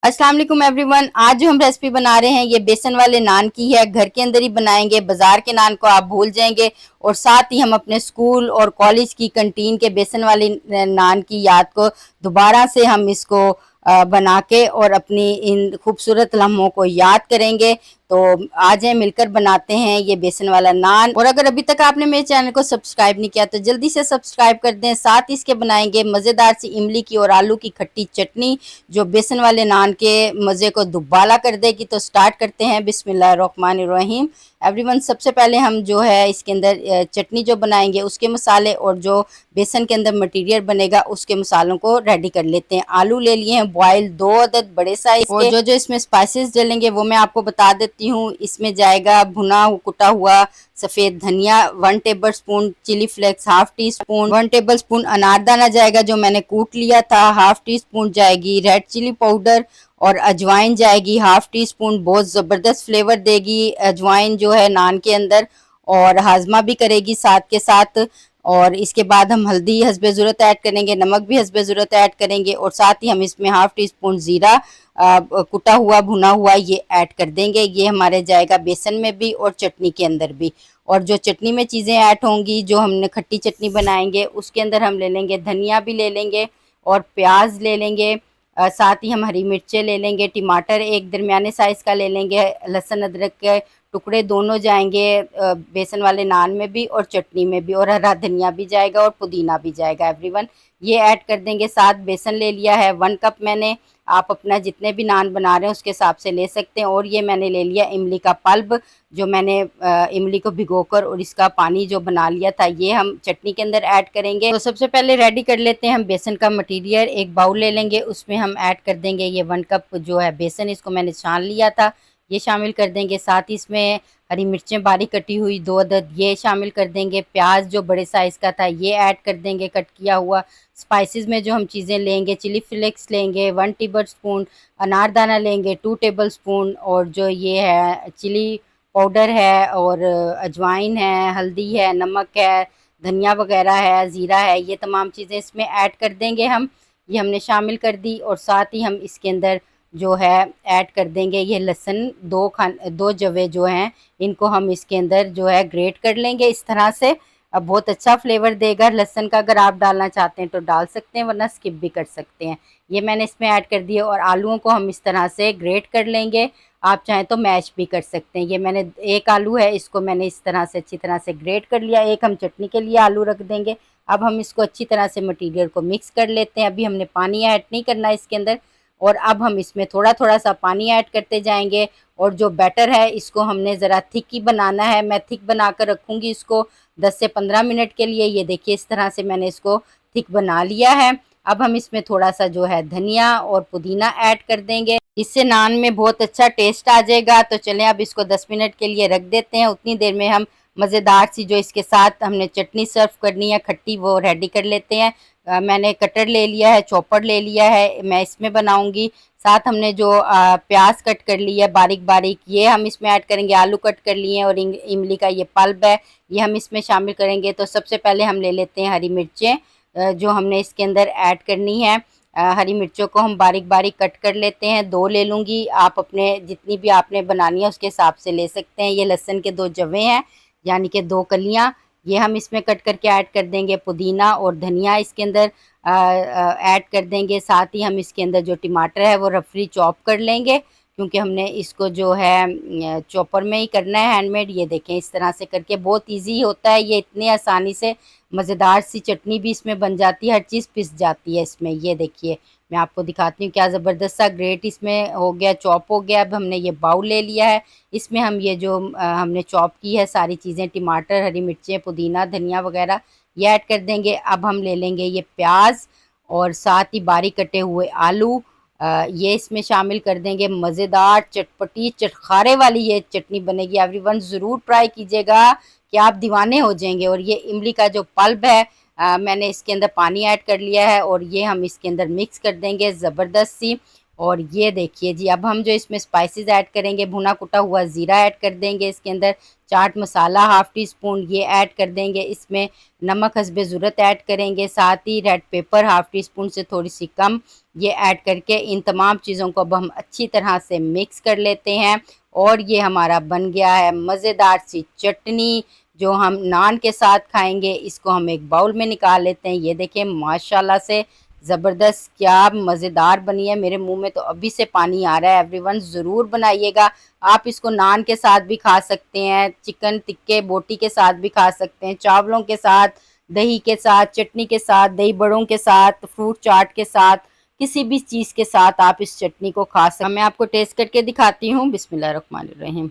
अस्सलाम वालेकुम एवरीवन। आज जो हम रेसिपी बना रहे हैं ये बेसन वाले नान की है। घर के अंदर ही बनाएंगे, बाजार के नान को आप भूल जाएंगे। और साथ ही हम अपने स्कूल और कॉलेज की कैंटीन के बेसन वाली नान की याद को दोबारा से हम इसको बना के और अपनी इन खूबसूरत लम्हों को याद करेंगे। तो आ जाए मिलकर बनाते हैं ये बेसन वाला नान। और अगर अभी तक आपने मेरे चैनल को सब्सक्राइब नहीं किया तो जल्दी से सब्सक्राइब कर दें। साथ ही इसके बनाएंगे मज़ेदार सी इमली की और आलू की खट्टी चटनी जो बेसन वाले नान के मज़े को दुबाला कर देगी। तो स्टार्ट करते हैं। बिस्मिल्लाहिर्रहमानिर्रहीम। एवरीवन, सबसे पहले हम जो है इसके अंदर चटनी जो बनाएंगे उसके मसाले और जो बेसन के अंदर मटेरियल बनेगा उसके मसालों को रेडी कर लेते हैं। आलू ले लिए हैं बॉयल 2 अदद बड़े साइज के। और जो जो इसमें स्पाइसेस डलेंगे वो मैं आपको बता देती हूँ। इसमें जाएगा भुना कुटा हुआ सफ़ेद धनिया 1 tablespoon, chili flakes half teaspoon, 1 tablespoon अनारदाना जाएगा जो मैंने कूट लिया था, हाफ टी स्पून जाएगी रेड चिली पाउडर और अजवाइन जाएगी हाफ टी स्पून। बहुत ज़बरदस्त फ्लेवर देगी अजवाइन जो है नान के अंदर, और हाजमा भी करेगी साथ के साथ। और इसके बाद हम हल्दी हस्बे ज़रूरत ऐड करेंगे, नमक भी हस्बे ज़रूरत ऐड करेंगे, और साथ ही हम इसमें हाफ टी स्पून ज़ीरा कुटा हुआ भुना हुआ ये ऐड कर देंगे। ये हमारे जाएगा बेसन में भी और चटनी के अंदर भी। और जो चटनी में चीज़ें ऐड होंगी, जो हमने खट्टी चटनी बनाएंगे उसके अंदर हम ले लेंगे धनिया भी ले लेंगे और प्याज ले लेंगे। साथ ही हम हरी मिर्चें ले लेंगे, टमाटर एक दरमियाने साइज़ का ले लेंगे, लहसुन अदरक के टुकड़े दोनों जाएंगे बेसन वाले नान में भी और चटनी में भी, और हरा धनिया भी जाएगा और पुदीना भी जाएगा। एवरीवन, ये ऐड कर देंगे। साथ बेसन ले लिया है 1 कप मैंने। आप अपना जितने भी नान बना रहे हैं उसके हिसाब से ले सकते हैं। और ये मैंने ले लिया इमली का पल्प, जो मैंने इमली को भिगोकर और इसका पानी जो बना लिया था ये हम चटनी के अंदर ऐड करेंगे। तो सबसे पहले रेडी कर लेते हैं हम बेसन का मटेरियल। एक बाउल ले लेंगे, उसमें हम ऐड कर देंगे ये 1 कप जो है बेसन, इसको मैंने छान लिया था, ये शामिल कर देंगे। साथ ही इसमें हरी मिर्चें बारीक कटी हुई 2 अदद ये शामिल कर देंगे। प्याज जो बड़े साइज़ का था ये ऐड कर देंगे कट किया हुआ। स्पाइसेस में जो हम चीज़ें लेंगे, चिली फ्लेक्स लेंगे 1 टेबल स्पून, अनारदाना लेंगे 2 टेबल स्पून, और जो ये है चिली पाउडर है, और अजवाइन है, हल्दी है, नमक है, धनिया वगैरह है, ज़ीरा है, ये तमाम चीज़ें इसमें ऐड कर देंगे हम। ये हमने शामिल कर दी। और साथ ही हम इसके अंदर जो है ऐड कर देंगे ये लहसुन 2 जवे जो हैं, इनको हम इसके अंदर जो है ग्रेट कर लेंगे इस तरह से। अब बहुत अच्छा फ्लेवर देगा लहसुन का। अगर आप डालना चाहते हैं तो डाल सकते हैं, वरना स्किप भी कर सकते हैं। ये मैंने इसमें ऐड कर दिया। और आलूओं को हम इस तरह से ग्रेट कर लेंगे, आप चाहें तो मैश भी कर सकते हैं। ये मैंने 1 आलू है, इसको मैंने इस तरह से अच्छी तरह से ग्रेट कर लिया। एक हम चटनी के लिए आलू रख देंगे। अब हम इसको अच्छी तरह से मटेरियल को मिक्स कर लेते हैं। अभी हमने पानी ऐड नहीं करना इसके अंदर। और अब हम इसमें थोड़ा थोड़ा सा पानी ऐड करते जाएंगे। और जो बैटर है इसको हमने ज़रा थिक ही बनाना है। मैं थिक बना कर रखूँगी इसको 10 से 15 मिनट के लिए। ये देखिए इस तरह से मैंने इसको थिक बना लिया है। अब हम इसमें थोड़ा सा जो है धनिया और पुदीना ऐड कर देंगे, इससे नान में बहुत अच्छा टेस्ट आ जाएगा। तो चलें अब इसको 10 मिनट के लिए रख देते हैं। उतनी देर में हम मज़ेदार सी जो इसके साथ हमने चटनी सर्व करनी है खट्टी, वो रेडी कर लेते हैं। मैंने कटर ले लिया है, चॉपर ले लिया है, मैं इसमें बनाऊंगी। साथ हमने जो प्याज कट कर लिया है बारीक बारीक, ये हम इसमें ऐड करेंगे। आलू कट कर लिए हैं, और इमली का ये पल्प है ये हम इसमें शामिल करेंगे। तो सबसे पहले हम ले लेते हैं हरी मिर्चें, जो हमने इसके अंदर ऐड करनी है। हरी मिर्चों को हम बारीक बारीक कट कर लेते हैं, 2 ले लूँगी। आप अपने जितनी भी आपने बनानी है उसके हिसाब से ले सकते हैं। ये लहसुन के 2 जवे हैं, यानी कि 2 कलियाँ, ये हम इसमें कट करके ऐड कर देंगे। पुदीना और धनिया इसके अंदर ऐड कर देंगे। साथ ही हम इसके अंदर जो टमाटर है वो रफली चॉप कर लेंगे, क्योंकि हमने इसको जो है चॉपर में ही करना है हैंडमेड। ये देखें इस तरह से करके बहुत इजी होता है ये, इतनी आसानी से मज़ेदार सी चटनी भी इसमें बन जाती है, हर चीज़ पिस जाती है इसमें। ये देखिए मैं आपको दिखाती हूँ क्या ज़बरदस्त सा ग्रेट इसमें हो गया, चॉप हो गया। अब हमने ये बाउल ले लिया है, इसमें हम ये जो हमने चॉप की है सारी चीज़ें, टमाटर, हरी मिर्चें, पुदीना, धनिया वगैरह, ये ऐड कर देंगे। अब हम ले लेंगे ये प्याज और साथ ही बारीक कटे हुए आलू, ये इसमें शामिल कर देंगे। मज़ेदार चटपटी चटखारे वाली ये चटनी बनेगी। एवरीवन ज़रूर ट्राई कीजिएगा कि आप दीवाने हो जाएंगे। और ये इमली का जो पल्प है मैंने इसके अंदर पानी ऐड कर लिया है, और ये हम इसके अंदर मिक्स कर देंगे ज़बरदस्त सी। और ये देखिए जी, अब हम जो इसमें स्पाइसेस ऐड करेंगे, भुना कुटा हुआ ज़ीरा ऐड कर देंगे इसके अंदर, चाट मसाला हाफ़ टी स्पून ये ऐड कर देंगे, इसमें नमक हस्बे ज़रूरत ऐड करेंगे, साथ ही red pepper half teaspoon से थोड़ी सी कम ये ऐड करके इन तमाम चीज़ों को अब हम अच्छी तरह से मिक्स कर लेते हैं। और ये हमारा बन गया है मज़ेदार सी चटनी, जो हम नान के साथ खाएंगे। इसको हम एक बाउल में निकाल लेते हैं। ये देखें माशाल्लाह से ज़बरदस्त क्या मज़ेदार बनी है, मेरे मुंह में तो अभी से पानी आ रहा है। एवरीवन ज़रूर बनाइएगा। आप इसको नान के साथ भी खा सकते हैं, चिकन टिक्के बोटी के साथ भी खा सकते हैं, चावलों के साथ, दही के साथ, चटनी के साथ, दही बड़ों के साथ, फ्रूट चाट के साथ, किसी भी चीज़ के साथ आप इस चटनी को खा सकते हैं। मैं आपको टेस्ट करके दिखाती हूँ। बिस्मिल्लाहिर्रहमानिर्रहीम।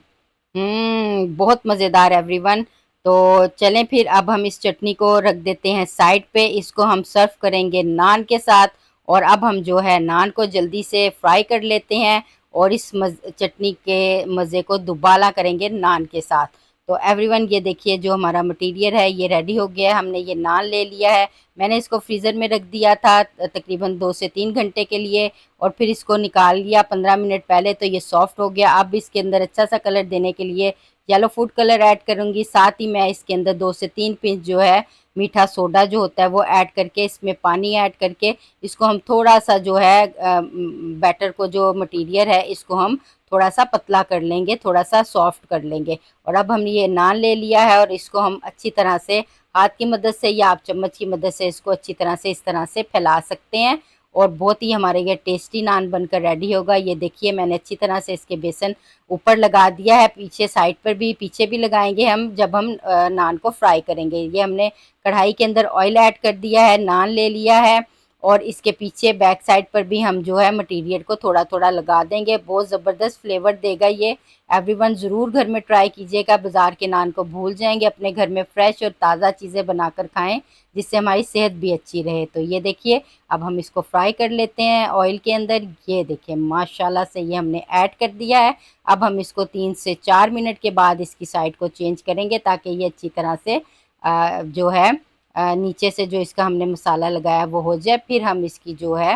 बहुत मज़ेदार एवरीवन। तो चलें फिर अब हम इस चटनी को रख देते हैं साइड पे। इसको हम सर्व करेंगे नान के साथ। और अब हम जो है नान को जल्दी से फ्राई कर लेते हैं और इस चटनी के मज़े को दुबाला करेंगे नान के साथ। तो एवरीवन ये देखिए जो हमारा मटेरियल है ये रेडी हो गया है। हमने ये नान ले लिया है, मैंने इसको फ्रीज़र में रख दिया था तकरीबन 2 से 3 घंटे के लिए, और फिर इसको निकाल लिया 15 मिनट पहले, तो ये सॉफ्ट हो गया। अब इसके अंदर अच्छा सा कलर देने के लिए येलो फूड कलर ऐड करूँगी। साथ ही मैं इसके अंदर 2 से 3 पिंच जो है मीठा सोडा जो होता है वो ऐड करके, इसमें पानी ऐड करके इसको हम थोड़ा सा जो है बैटर को, जो मटेरियल है इसको हम थोड़ा सा पतला कर लेंगे, थोड़ा सा सॉफ्ट कर लेंगे। और अब हमने ये नान ले लिया है और इसको हम अच्छी तरह से हाथ की मदद से या आप चम्मच की मदद से इसको अच्छी तरह से इस तरह से फैला सकते हैं और बहुत ही हमारे ये टेस्टी नान बनकर रेडी होगा। ये देखिए मैंने अच्छी तरह से इसके बेसन ऊपर लगा दिया है, पीछे साइड पर भी, पीछे भी लगाएंगे हम जब हम नान को फ्राई करेंगे। ये हमने कढ़ाई के अंदर ऑयल ऐड कर दिया है, नान ले लिया है और इसके पीछे बैक साइड पर भी हम जो है मटेरियल को थोड़ा थोड़ा लगा देंगे। बहुत ज़बरदस्त फ्लेवर देगा ये। एवरीवन ज़रूर घर में ट्राई कीजिएगा, बाज़ार के नान को भूल जाएंगे, अपने घर में फ्रेश और ताज़ा चीज़ें बनाकर खाएं जिससे हमारी सेहत भी अच्छी रहे। तो ये देखिए अब हम इसको फ्राई कर लेते हैं ऑयल के अंदर। ये देखिए माशाल्लाह से ये हमने ऐड कर दिया है। अब हम इसको 3 से 4 मिनट के बाद इसकी साइड को चेंज करेंगे ताकि ये अच्छी तरह से जो है नीचे से जो इसका हमने मसाला लगाया वो हो जाए। फिर हम इसकी जो है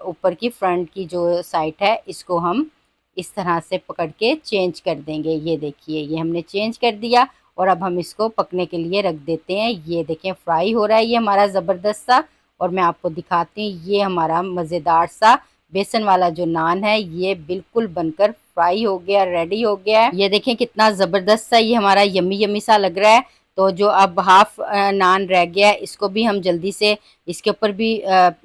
ऊपर की फ्रंट की जो साइड है इसको हम इस तरह से पकड़ के चेंज कर देंगे। ये देखिए ये हमने चेंज कर दिया और अब हम इसको पकने के लिए रख देते हैं। ये देखें फ्राई हो रहा है ये हमारा ज़बरदस्त सा, और मैं आपको दिखाती हूँ ये हमारा मज़ेदार सा बेसन वाला जो नान है ये बिल्कुल बनकर फ्राई हो गया, रेडी हो गया है। ये देखें कितना ज़बरदस्त सा ये हमारा यम्मी यम्मी सा लग रहा है। तो जो अब हाफ नान रह गया है इसको भी हम जल्दी से इसके ऊपर भी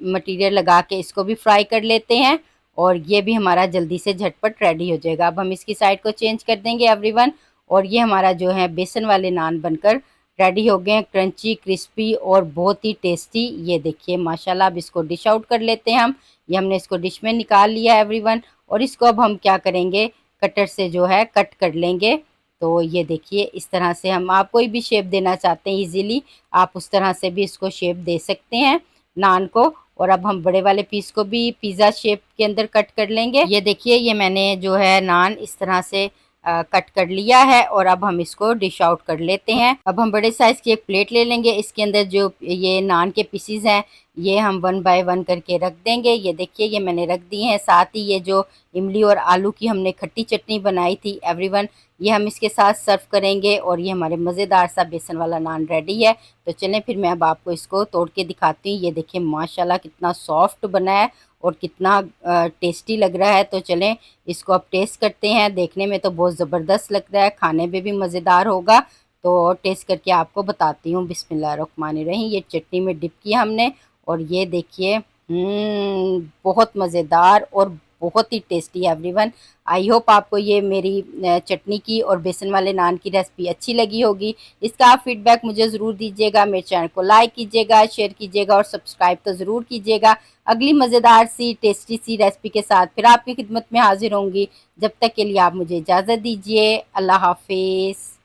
मटेरियल लगा के इसको भी फ्राई कर लेते हैं और ये भी हमारा जल्दी से झटपट रेडी हो जाएगा। अब हम इसकी साइड को चेंज कर देंगे एवरीवन, और ये हमारा जो है बेसन वाले नान बनकर रेडी हो गए हैं, क्रंची क्रिस्पी और बहुत ही टेस्टी। ये देखिए माशाल्लाह। अब इसको डिश आउट कर लेते हैं हम। ये हमने इसको डिश में निकाल लिया है एवरीवन, और इसको अब हम क्या करेंगे कटर से जो है कट कर लेंगे। तो ये देखिए इस तरह से हम, आप कोई भी शेप देना चाहते हैं इजीली आप उस तरह से भी इसको शेप दे सकते हैं नान को। और अब हम बड़े वाले पीस को भी पिज़्ज़ा शेप के अंदर कट कर लेंगे। ये देखिए ये मैंने जो है नान इस तरह से कट कर लिया है और अब हम इसको डिश आउट कर लेते हैं। अब हम बड़े साइज़ की एक प्लेट ले लेंगे, इसके अंदर जो ये नान के पीसीज हैं ये हम 1 बाय 1 करके रख देंगे। ये देखिए ये मैंने रख दिए हैं। साथ ही ये जो इमली और आलू की हमने खट्टी चटनी बनाई थी एवरीवन, ये हम इसके साथ सर्व करेंगे और ये हमारे मज़ेदार सा बेसन वाला नान रेडी है। तो चलें फिर मैं अब आपको इसको तोड़ के दिखाती हूँ। ये देखिए माशाल्लाह कितना सॉफ्ट बना है और कितना टेस्टी लग रहा है। तो चलें इसको अब टेस्ट करते हैं। देखने में तो बहुत ज़बरदस्त लग रहा है, खाने में भी मज़ेदार होगा। तो टेस्ट करके आपको बताती हूँ। बिस्मिल्लाहिर्रहमानिर्रहीम। ये चटनी में डिप किया हमने और ये देखिए बहुत मज़ेदार और बहुत ही टेस्टी एवरीवन। आई होप आपको ये मेरी चटनी की और बेसन वाले नान की रेसिपी अच्छी लगी होगी। इसका आप फीडबैक मुझे ज़रूर दीजिएगा। मेरे चैनल को लाइक कीजिएगा, शेयर कीजिएगा और सब्सक्राइब तो ज़रूर कीजिएगा। अगली मज़ेदार सी टेस्टी सी रेसिपी के साथ फिर आपकी खिदमत में हाजिर होंगी। जब तक के लिए आप मुझे इजाज़त दीजिए। अल्लाह हाफिज़।